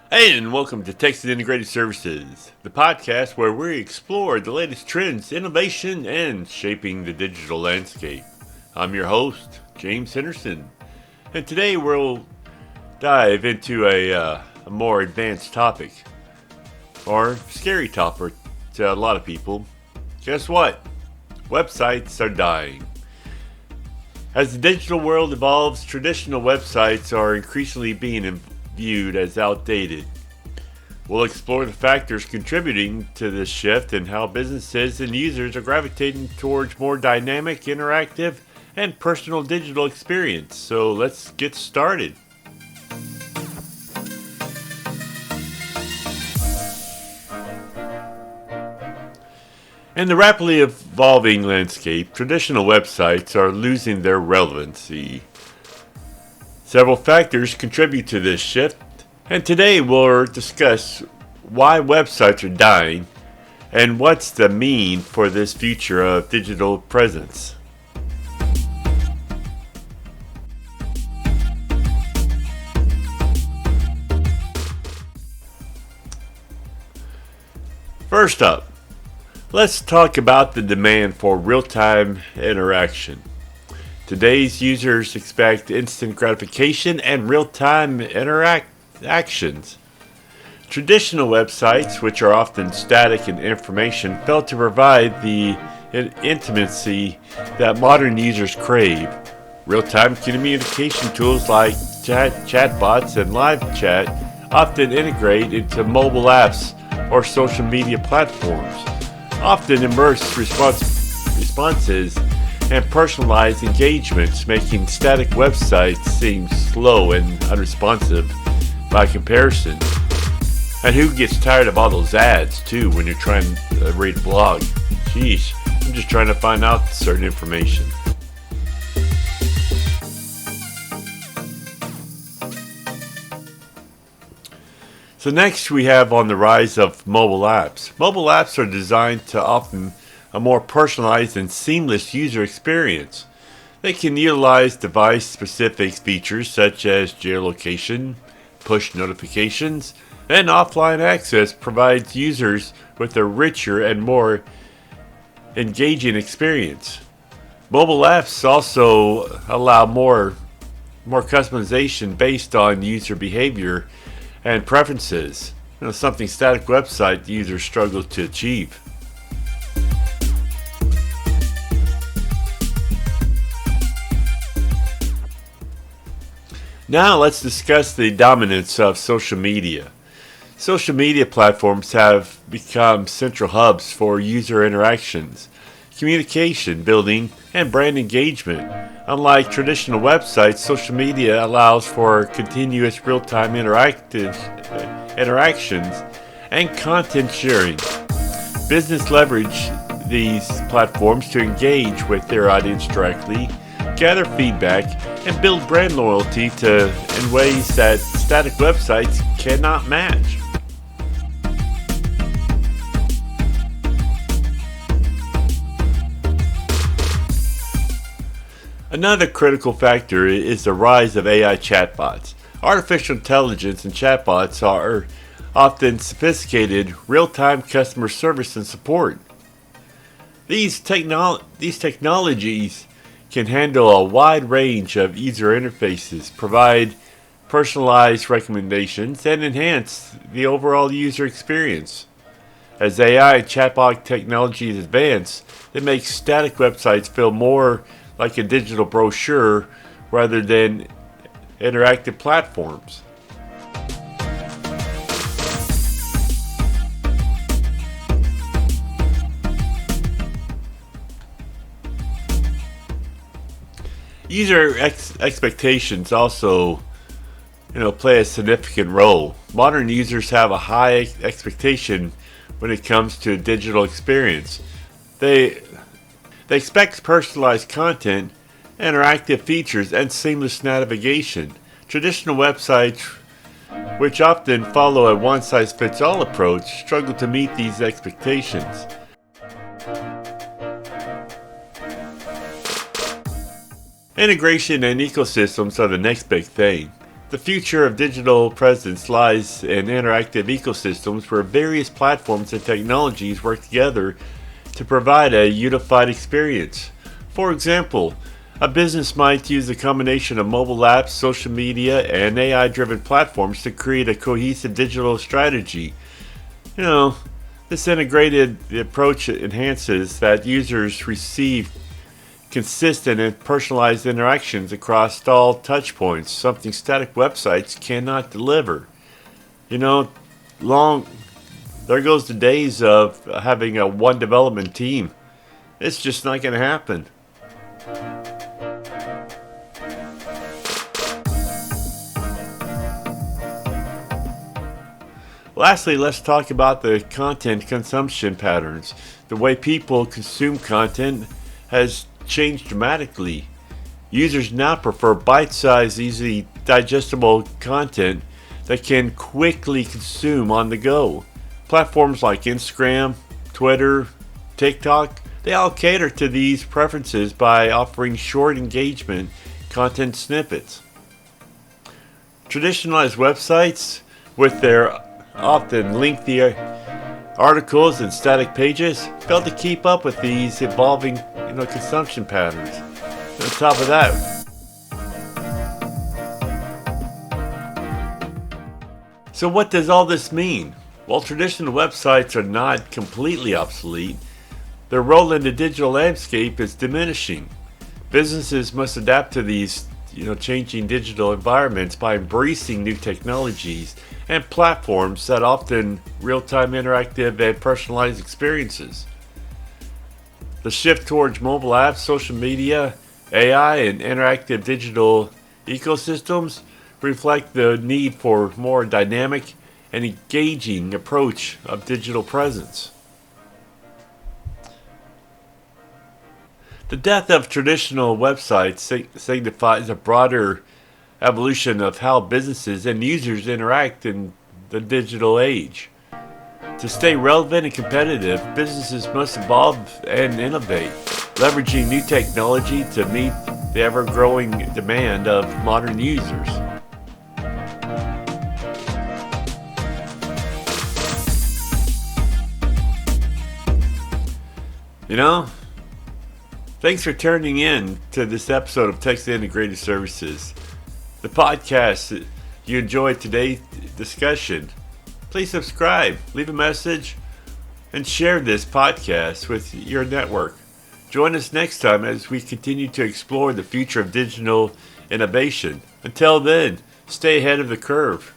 Hey, and welcome to Texas Integrated Services, the podcast where we explore the latest trends, innovation, and shaping the digital landscape. I'm your host, James Henderson, and today we'll dive into a more advanced topic, or scary topic to a lot of people. Guess what? Websites are dying. As the digital world evolves, traditional websites are increasingly being viewed as outdated. We'll explore the factors contributing to this shift and how businesses and users are gravitating towards more dynamic, interactive, and personal digital experience. So let's get started. In the rapidly evolving landscape, traditional websites are losing their relevancy. Several factors contribute to this shift, and today we'll discuss why websites are dying and what's the mean for this future of digital presence. First up, let's talk about the demand for real-time interaction. Today's users expect instant gratification and real-time interactions. Traditional websites, which are often static in information, fail to provide the intimacy that modern users crave. Real-time communication tools like chatbots and live chat often integrate into mobile apps or social media platforms, often immerse responses and personalized engagements, making static websites seem slow and unresponsive by comparison. And who gets tired of all those ads too when you're trying to read a blog? Sheesh, I'm just trying to find out certain information. So next we have on the rise of mobile apps. Mobile apps are designed to offer a more personalized and seamless user experience. They can utilize device-specific features such as geolocation, push notifications, and offline access provides users with a richer and more engaging experience. Mobile apps also allow more customization based on user behavior and preferences. Something static website users struggle to achieve. Now let's discuss the dominance of social media. Social media platforms have become central hubs for user interactions, communication, building, and brand engagement. Unlike traditional websites, social media allows for continuous real-time interactions and content sharing. Business leverage these platforms to engage with their audience directly, gather feedback, and build brand loyalty in ways that static websites cannot match. Another critical factor is the rise of AI chatbots. Artificial intelligence and chatbots are often sophisticated real-time customer service and support. These technologies can handle a wide range of user interfaces, provide personalized recommendations, and enhance the overall user experience. As AI and chatbot technologies advance, they make static websites feel more like a digital brochure rather than interactive platforms. User expectations also, play a significant role. Modern users have a high expectation when it comes to digital experience. They expect personalized content, interactive features, and seamless navigation. Traditional websites, which often follow a one-size-fits-all approach, struggle to meet these expectations. Integration and ecosystems are the next big thing. The future of digital presence lies in interactive ecosystems where various platforms and technologies work together to provide a unified experience. For example, a business might use a combination of mobile apps, social media, and AI driven platforms to create a cohesive digital strategy. You know, this integrated approach enhances that users receive consistent and personalized interactions across all touchpoints, something static websites cannot deliver. You know, long there goes the days of having a one development team. It's just not going to happen. Lastly, let's talk about the content consumption patterns. The way people consume content has changed dramatically. Users now prefer bite-sized, easily digestible content that can quickly consume on the go. Platforms like Instagram, Twitter, TikTok, they all cater to these preferences by offering short engagement content snippets. Traditionalized websites, with their often lengthy articles and static pages, fail to keep up with these evolving consumption patterns. On top of that, so what does all this mean? While traditional websites are not completely obsolete, their role in the digital landscape is diminishing. Businesses must adapt to these changing digital environments by embracing new technologies and platforms that often real-time interactive and personalized experiences. The shift towards mobile apps, social media, AI, and interactive digital ecosystems reflect the need for more dynamic and engaging approach of digital presence. The death of traditional websites signifies a broader evolution of how businesses and users interact in the digital age. To stay relevant and competitive, businesses must evolve and innovate, leveraging new technology to meet the ever-growing demand of modern users. Thanks for tuning in to this episode of Text Integrated Services. The podcast you enjoyed today's discussion. Please subscribe, leave a message, and share this podcast with your network. Join us next time as we continue to explore the future of digital innovation. Until then, stay ahead of the curve.